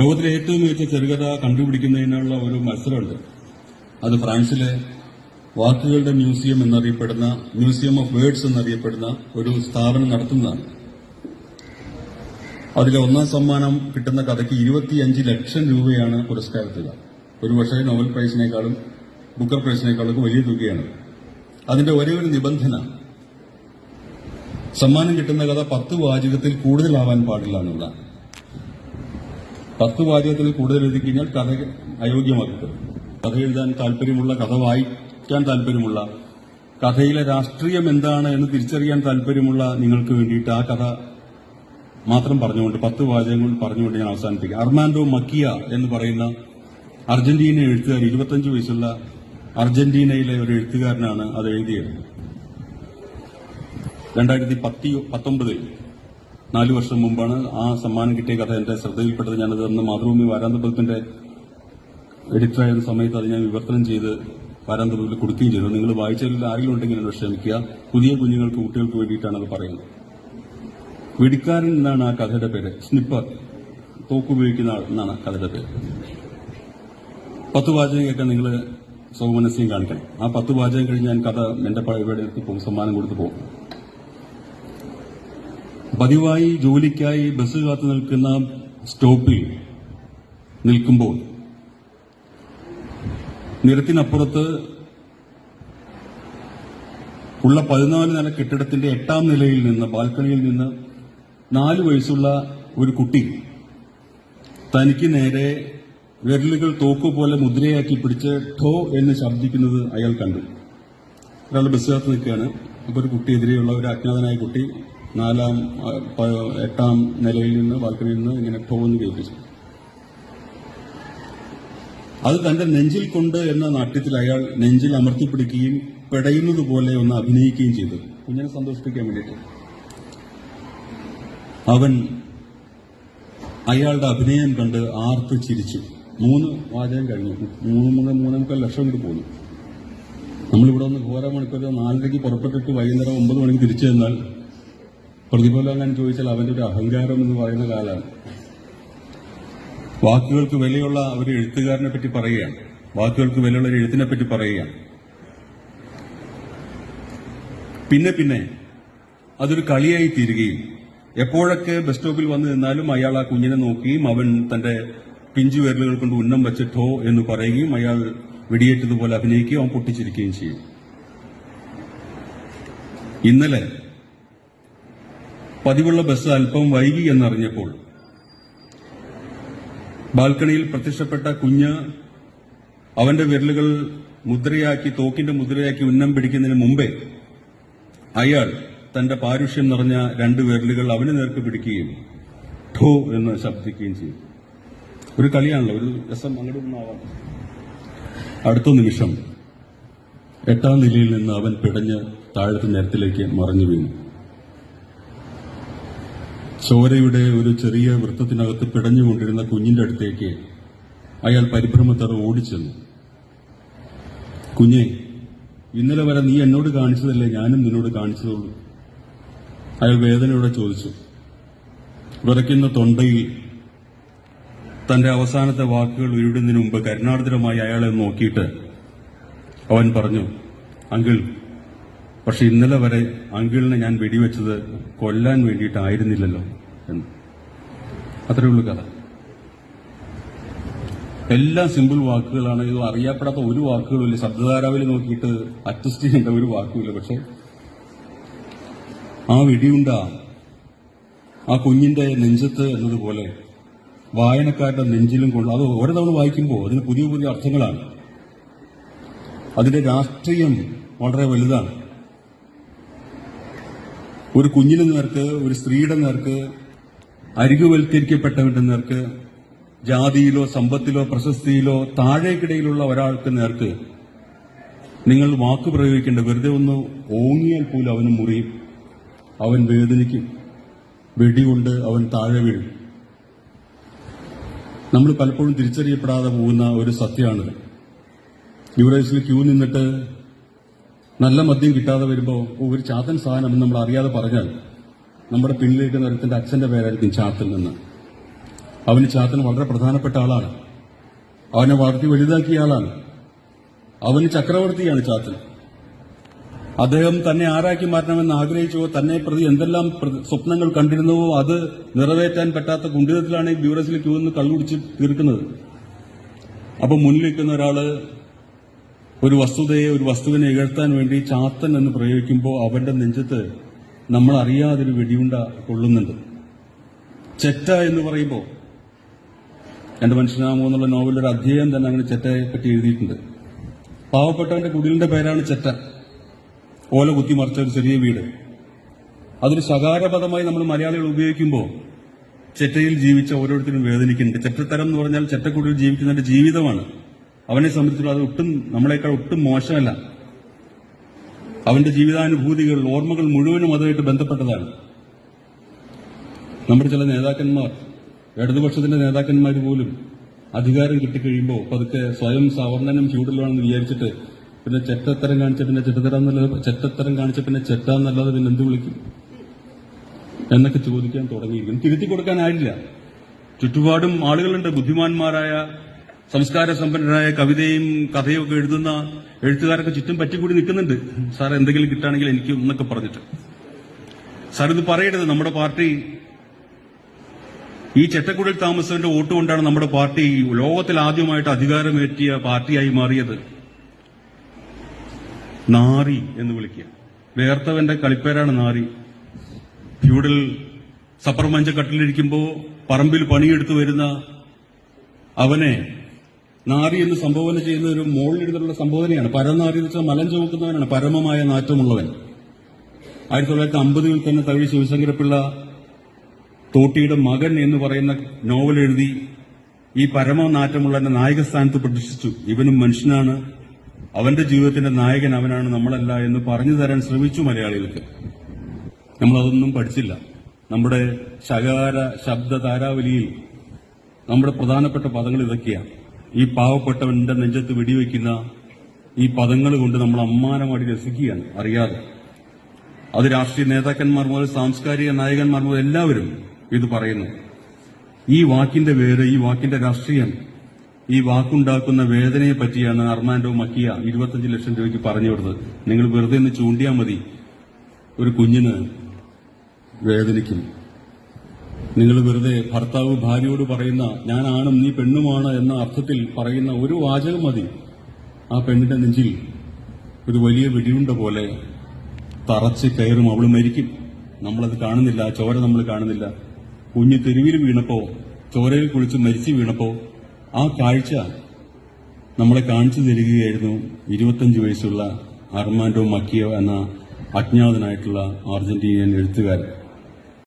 ലോകത്തിലെ ഏറ്റവും മികച്ച ചെറുകഥ കണ്ടുപിടിക്കുന്നതിനുള്ള ഒരു മത്സരമുണ്ട്. അത് ഫ്രാൻസിലെ വാക്കുകളുടെ മ്യൂസിയം എന്നറിയപ്പെടുന്ന മ്യൂസിയം ഓഫ് വേർഡ്സ് എന്നറിയപ്പെടുന്ന ഒരു സ്ഥാപനം നടത്തുന്നതാണ്. അതിലെ ഒന്നാം സമ്മാനം കിട്ടുന്ന കഥയ്ക്ക് 25 ലക്ഷം രൂപയാണ് പുരസ്കാരത്തുക. ഒരു പക്ഷേ നോബൽ പ്രൈസിനേക്കാളും ബുക്കർ പ്രൈസിനേക്കാളും വലിയ തുകയാണ്. അതിന്റെ ഒരേ ഒരു നിബന്ധന, സമ്മാനം കിട്ടുന്ന കഥ 10 വാചകത്തിൽ കൂടുതലാവാൻ പാടില്ല എന്നുള്ളതാണ്. 10 വാചകത്തിൽ കൂടുതൽ എഴുതി കഴിഞ്ഞാൽ കഥ അയോഗ്യമാക്കപ്പെടും. കഥ എഴുതാൻ താല്പര്യമുള്ള, കഥ വായിക്കാൻ താല്പര്യമുള്ള, കഥയിലെ രാഷ്ട്രീയം എന്താണ് എന്ന് തിരിച്ചറിയാൻ താല്പര്യമുള്ള നിങ്ങൾക്ക് വേണ്ടിയിട്ട് ആ കഥ മാത്രം പറഞ്ഞുകൊണ്ട് 10 വാചകങ്ങൾ പറഞ്ഞുകൊണ്ട് ഞാൻ അവസാനിപ്പിക്കും. അർമാൻഡോ മക്കിയ എന്ന് പറയുന്ന അർജന്റീന എഴുത്തുകാരൻ, 25 വയസ്സുള്ള അർജന്റീനയിലെ ഒരു എഴുത്തുകാരനാണ് അത് എഴുതിയത്. 2019 4 വർഷം മുമ്പാണ് ആ സമ്മാനം കിട്ടിയ കഥ എന്റെ ശ്രദ്ധയിൽപ്പെട്ടത്. ഞാനത് അന്ന് മാതൃഭൂമി വാരാന്തപത്രത്തിന്റെ എഡിറ്ററായിരുന്ന സമയത്ത് അത് ഞാൻ വിവർത്തനം ചെയ്ത് വാരാന്തപത്രത്തിൽ കൊടുക്കുകയും ചെയ്തു. നിങ്ങൾ വായിച്ചതിൽ ആരെങ്കിലും ഉണ്ടെങ്കിൽ എന്നോട് ക്ഷമിക്കുക. പുതിയ കുഞ്ഞുങ്ങൾക്ക്, കുട്ടികൾക്ക് വേണ്ടിയിട്ടാണ് അത് പറയുന്നത്. വെടിക്കാരൻ എന്നാണ് ആ കഥയുടെ പേര്. സ്നിപ്പർ, തോക്കുപയോഗിക്കുന്ന ആൾ എന്നാണ് കഥയുടെ പേര്. 10 വാചകം കേൾക്കാൻ നിങ്ങൾ സൗമനസ്യം കാണിക്കണം. ആ 10 വാചകം കഴിഞ്ഞ് ഞാൻ കഥ എന്റെ ഇവിടെ എടുത്ത് പോകും, സമ്മാനം കൊടുത്ത് പോകും. പതിവായി ജോലിക്കായി ബസ് കാത്തു നിൽക്കുന്ന സ്റ്റോപ്പിൽ നിൽക്കുമ്പോൾ നിരത്തിനപ്പുറത്ത് ഉള്ള 14 നില കെട്ടിടത്തിന്റെ 8ാം നിലയിൽ നിന്ന്, ബാൽക്കണിയിൽ നിന്ന് 4 വയസ്സുള്ള ഒരു കുട്ടി തനിക്ക് നേരെ വിരലുകൾ തോക്കുപോലെ മുദ്രയാക്കി പിടിച്ച് ഠോ എന്ന് ശബ്ദിക്കുന്നത് അയാൾ കണ്ടു. ഒരാൾ ബസ് കാത്ത് നിൽക്കുകയാണ്. അപ്പോൾ ഒരു കുട്ടി, എതിരെയുള്ള ഒരു അജ്ഞാതനായ കുട്ടി 8ാം നിലയിൽ നിന്ന്, ബാൽക്കണിയിൽ നിന്ന് ഇങ്ങനെ ഠോ എന്ന് കേൾപ്പിച്ചു. അത് തന്റെ നെഞ്ചിൽ കൊണ്ട് എന്ന നാട്യത്തിൽ അയാൾ നെഞ്ചിൽ അമർത്തിപ്പിടിക്കുകയും പെടയുന്നത് പോലെ ഒന്ന് അഭിനയിക്കുകയും ചെയ്തു, കുഞ്ഞിനെ സന്തോഷിപ്പിക്കാൻ വേണ്ടിയിട്ട്. അവൻ അയാളുടെ അഭിനയം കണ്ട് ആർത്ത് ചിരിച്ചു. 3 വാചകം കഴിഞ്ഞു. 3.5 ലക്ഷം കൂടി പോന്നു. നമ്മളിവിടെ ഒന്ന് ഓരോ മണിക്കൂർ 4:30 പുറപ്പെട്ടിട്ട് വൈകുന്നേരം 9 മണിക്ക് തിരിച്ചു ചെന്നാൽ പ്രതിഫലം അങ്ങനെ ചോദിച്ചാൽ അവന്റെ ഒരു അഹങ്കാരം എന്ന് പറയുന്ന കാലമാണ്. വാക്കുകൾക്ക് വിലയുള്ള ഒരു എഴുത്തുകാരനെ പറ്റി പറയുകയാണ്, വാക്കുകൾക്ക് വിലയുള്ള ഒരു എഴുത്തിനെ പറ്റി പറയുകയാണ്. പിന്നെ അതൊരു കളിയായി തീരുകയും എപ്പോഴൊക്കെ ബസ് സ്റ്റോപ്പിൽ വന്നു നിന്നാലും അയാൾ ആ കുഞ്ഞിനെ നോക്കുകയും അവൻ തന്റെ പിഞ്ചു വിരലുകൾ കൊണ്ട് ഉന്നം വെച്ച് ഠോ എന്ന് പറയുകയും അയാൾ വെടിയേറ്റതുപോലെ അഭിനയിക്കുകയും അവൻ പൊട്ടിച്ചിരിക്കുകയും ചെയ്യും. ഇന്നലെ പതിവുള്ള ബസ് അല്പം വൈകി എന്നറിഞ്ഞപ്പോൾ ബാൽക്കണിയിൽ പ്രത്യക്ഷപ്പെട്ട കുഞ്ഞ് അവന്റെ വിരലുകൾ മുദ്രയാക്കി, തോക്കിന്റെ മുദ്രയാക്കി ഉന്നം പിടിക്കുന്നതിന് മുമ്പേ അയാൾ തന്റെ പാരുഷ്യം നിറഞ്ഞ 2 വിരലുകൾ അവന് നേർക്ക് പിടിക്കുകയും ഠോ എന്ന് ശബ്ദിക്കുകയും ചെയ്യും. ഒരു കളിയാണല്ലോ, ഒരു രസം അങ്ങോട്ട് ഒന്നാവാം. അടുത്ത നിമിഷം 8ാം നിലയിൽ നിന്ന് അവൻ പിടഞ്ഞ് താഴത്തെ നിരത്തിലേക്ക് മറഞ്ഞു വീണു. ചോരയുടെ ഒരു ചെറിയ വൃത്തത്തിനകത്ത് പിടഞ്ഞുകൊണ്ടിരുന്ന കുഞ്ഞിന്റെ അടുത്തേക്ക് അയാൾ പരിഭ്രമത്തോടെ ഓടിച്ചെന്നു. കുഞ്ഞെ, ഇന്നലെ വരെ നീ എന്നോട് കാണിച്ചതല്ലേ ഞാനും നിന്നോട് കാണിച്ചതുള്ളൂ? അയാൾ വേദനയോടെ ചോദിച്ചു. വിറയ്ക്കുന്ന തൊണ്ടയിൽ തന്റെ അവസാനത്തെ വാക്കുകൾ ഉരുടുന്നതിന് മുമ്പ് കരുണാർദ്രമായി അയാളെ നോക്കിയിട്ട് അവൻ പറഞ്ഞു, അങ്കിൾ, പക്ഷെ ഇന്നലെ വരെ അങ്കിളിനെ ഞാൻ വെടിവെച്ചത് കൊല്ലാൻ വേണ്ടിയിട്ടായിരുന്നില്ലല്ലോ എന്ന്. അത്രയുള്ളൂ കഥ. എല്ലാം സിമ്പിൾ വാക്കുകളാണ്. ഇത് അറിയപ്പെടാത്ത ഒരു വാക്കുകളുമില്ല. ശബ്ദധാരാവിൽ നോക്കിയിട്ട് അഡ്ജസ്റ്റ് ചെയ്യേണ്ട ഒരു വാക്കുമില്ല. പക്ഷെ ആ വെടിയുണ്ട ആ കുഞ്ഞിന്റെ നെഞ്ചത്ത് എന്നതുപോലെ വായനക്കാരുടെ നെഞ്ചിലും കൊണ്ട് അത് ഓരോ തവണ വായിക്കുമ്പോൾ അതിന് പുതിയ പുതിയ അർത്ഥങ്ങളാണ്. അതിന്റെ രാഷ്ട്രീയം വളരെ വലുതാണ്. ഒരു കുഞ്ഞിന് നേർക്ക്, ഒരു സ്ത്രീയുടെ നേർക്ക്, അരികുവൽക്കരിക്കപ്പെട്ടവന്റെ നേർക്ക്, ജാതിയിലോ സമ്പത്തിലോ പ്രശസ്തിയിലോ താഴേക്കിടയിലുള്ള ഒരാൾക്ക് നേർക്ക് നിങ്ങൾ വാക്ക് പ്രയോഗിക്കേണ്ട. വെറുതെ ഒന്ന് ഓങ്ങിയാൽ പോലും അവന് മുറിയും, അവൻ വേദനിക്കും, വെടികൊണ്ട് അവൻ താഴെ വീഴും. നമ്മൾ പലപ്പോഴും തിരിച്ചറിയപ്പെടാതെ പോകുന്ന ഒരു സത്യമാണിത്. യുവറേഴ്സിൽ ക്യൂ നിന്നിട്ട് നല്ല മദ്യം കിട്ടാതെ വരുമ്പോൾ ഒരു ചാത്തൻ സാധനം നമ്മൾ അറിയാതെ പറഞ്ഞാൽ നമ്മുടെ പിന്നിലേക്ക് നിരത്തിന്റെ അച്ഛന്റെ പേരായിരിക്കും ചാത്തൻ എന്ന്. അവന് ചാത്തൻ വളരെ പ്രധാനപ്പെട്ട ആളാണ്. അവനെ വളർത്തി വലുതാക്കിയ ആളാണ്. അവന് ചക്രവർത്തിയാണ് ചാത്തൻ. അദ്ദേഹം തന്നെ ആരാക്കി മാറ്റണമെന്ന് ആഗ്രഹിച്ചുവോ, തന്നെ പ്രതി എന്തെല്ലാം സ്വപ്നങ്ങൾ കണ്ടിരുന്നുവോ അത് നിറവേറ്റാൻ പറ്റാത്ത കുണ്ഠിതത്തിലാണ് ഈ ബ്യൂറസിൽ ക്യൂ നിന്ന് കള്ളുടിച്ച് തീർക്കുന്നത്. അപ്പൊ മുന്നിലിരിക്കുന്ന ഒരാള് ഒരു വസ്തുതയെ, ഒരു വസ്തുവിനെ ഇകഴ്ത്താൻ വേണ്ടി ചാത്തൻ എന്ന് പ്രയോഗിക്കുമ്പോൾ അവന്റെ നെഞ്ചത്ത് നമ്മൾ അറിയാതൊരു വെടിയുണ്ട കൊള്ളുന്നുണ്ട്. ചെറ്റ എന്ന് പറയുമ്പോൾ എന്റെ മനുഷ്യനാമോ എന്നുള്ള നോവലൊരു അധ്യായം തന്നെ അങ്ങനെ ചെറ്റയെ പറ്റി എഴുതിയിട്ടുണ്ട്. പാവപ്പെട്ടവന്റെ കുടിലിന്റെ പേരാണ് ചെറ്റ. ഓല കുത്തിമറിച്ച ഒരു ചെറിയ വീട്. അതൊരു ശകാരപദമായി നമ്മൾ മലയാളികൾ ഉപയോഗിക്കുമ്പോൾ ചെറ്റയിൽ ജീവിച്ച ഓരോരുത്തരും വേദനിക്കുന്നുണ്ട്. ചെറ്റത്തരം എന്ന് പറഞ്ഞാൽ ചെറ്റക്കുടിയിൽ ജീവിക്കുന്നതിന്റെ ജീവിതമാണ്. അവനെ സംബന്ധിച്ചുള്ള അത് ഒട്ടും നമ്മളെക്കാൾ ഒട്ടും മോശമല്ല. അവന്റെ ജീവിതാനുഭൂതികൾ, ഓർമ്മകൾ മുഴുവനും അതുമായിട്ട് ബന്ധപ്പെട്ടതാണ്. നമ്മുടെ ചില നേതാക്കന്മാർ, ഇടതുപക്ഷത്തിന്റെ നേതാക്കന്മാർ പോലും അധികാരം കിട്ടിക്കഴിയുമ്പോൾ പതുക്കെ സ്വയം സവർണനും ഫ്യൂഡലുമാണെന്ന് വിചാരിച്ചിട്ട് പിന്നെ ചെറ്റത്തരം കാണിച്ച പിന്നെ ചെറ്റത്തരം കാണിച്ച പിന്നെ ചെറ്റാന്നല്ലാതെ പിന്നെ എന്ത് വിളിക്കും എന്നൊക്കെ ചോദിക്കാൻ തുടങ്ങിയിരിക്കും. തിരുത്തി കൊടുക്കാനായില്ല. ചുറ്റുപാടും ആളുകളുണ്ട്, ബുദ്ധിമാന്മാരായ സംസ്കാര സമ്പന്നരായ കവിതയും കഥയും ഒക്കെ എഴുതുന്ന എഴുത്തുകാരൊക്കെ ചുറ്റും പറ്റിക്കൂടി നിൽക്കുന്നുണ്ട്. സാർ എന്തെങ്കിലും കിട്ടുകയാണെങ്കിൽ എനിക്ക് എന്നൊക്കെ പറഞ്ഞിട്ട്. സാർ ഇത് പറയരുത്. നമ്മുടെ പാർട്ടി ഈ ചെറ്റക്കുടിൽ താമസത്തിന്റെ വോട്ട് കൊണ്ടാണ് നമ്മുടെ പാർട്ടി ലോകത്തിൽ ആദ്യമായിട്ട് അധികാരമേറ്റിയ പാർട്ടിയായി മാറിയത്. നാറി എന്ന് വിളിക്കുക. വേർത്തവന്റെ കളിപ്പേരാണ് നാറി. ഫ്യൂഡൽ സപ്പർമഞ്ച കട്ടിലിരിക്കുമ്പോൾ പറമ്പിൽ പണിയെടുത്തു വരുന്ന അവനെ നാറി എന്ന് സംബോധന ചെയ്യുന്ന ഒരു മോളിലിരുന്നുള്ള സംബോധനയാണ്. പരനാറി എന്ന് വെച്ചാൽ മലം ചുമക്കുന്നവനാണ്, പരമമായ നാറ്റമുള്ളവൻ. 1950 തന്നെ തകഴി ശിവശങ്കരപ്പിള്ള തോട്ടിയുടെ മകൻ എന്ന് പറയുന്ന നോവൽ എഴുതി ഈ പരമനാറ്റമുള്ളവന്റെ നായകസ്ഥാനത്ത് പ്രതിഷ്ഠിച്ചു. ഇവനും മനുഷ്യനാണ്, അവന്റെ ജീവിതത്തിന്റെ നായകൻ അവനാണ്, നമ്മളല്ല എന്ന് പറഞ്ഞു തരാൻ ശ്രമിച്ചു മലയാളികൾക്ക്. നമ്മളതൊന്നും പഠിച്ചില്ല. നമ്മുടെ ശകാര ശബ്ദ താരാവലിയിൽ നമ്മുടെ പ്രധാനപ്പെട്ട പദങ്ങൾ ഇതൊക്കെയാണ്. ഈ പാവപ്പെട്ടവന്റെ നെഞ്ചത്ത് വെടിവെക്കുന്ന ഈ പദങ്ങൾ കൊണ്ട് നമ്മൾ അമ്മാനമാടി രസിക്കുകയാണ് അറിയാതെ. അത് രാഷ്ട്രീയ നേതാക്കന്മാർ മുതൽ സാംസ്കാരിക നായകന്മാർ മുതൽ എല്ലാവരും ഇത് പറയുന്നു. ഈ വാക്കിന്റെ വേര്, ഈ വാക്കിന്റെ രാഷ്ട്രീയം, ഈ വാക്കുണ്ടാക്കുന്ന വേദനയെ പറ്റിയാണ് അർമാൻഡോ മക്കിയ 25 ലക്ഷം രൂപയ്ക്ക് പറഞ്ഞു കൊടുത്തത്. നിങ്ങൾ വെറുതെ ഒന്ന് ചൂണ്ടിയാൽ മതി, ഒരു കുഞ്ഞിന് വേദനിക്കും. നിങ്ങൾ വെറുതെ ഭർത്താവ് ഭാര്യയോട് പറയുന്ന ഞാൻ ആണും നീ പെണ്ണുമാണ് എന്ന അർത്ഥത്തിൽ പറയുന്ന ഒരു വാചകം മതി, ആ പെണ്ണിന്റെ നെഞ്ചിൽ ഒരു വലിയ വെടിയുണ്ട പോലെ തറച്ച് കയറും. അവൾ മരിക്കും. നമ്മളത് കാണുന്നില്ല, ചോര നമ്മൾ കാണുന്നില്ല. കുഞ്ഞ് തെരുവിൽ വീണപ്പോ, ചോരയിൽ കുളിച്ച് മരിച്ചു വീണപ്പോ ആ കാഴ്ച നമ്മളെ കാണിച്ചു തരികയായിരുന്നു 25 വയസ്സുള്ള അർമാൻഡോ മക്കിയോ എന്ന അജ്ഞാതനായിട്ടുള്ള അർജന്റീനിയൻ എഴുത്തുകാരൻ.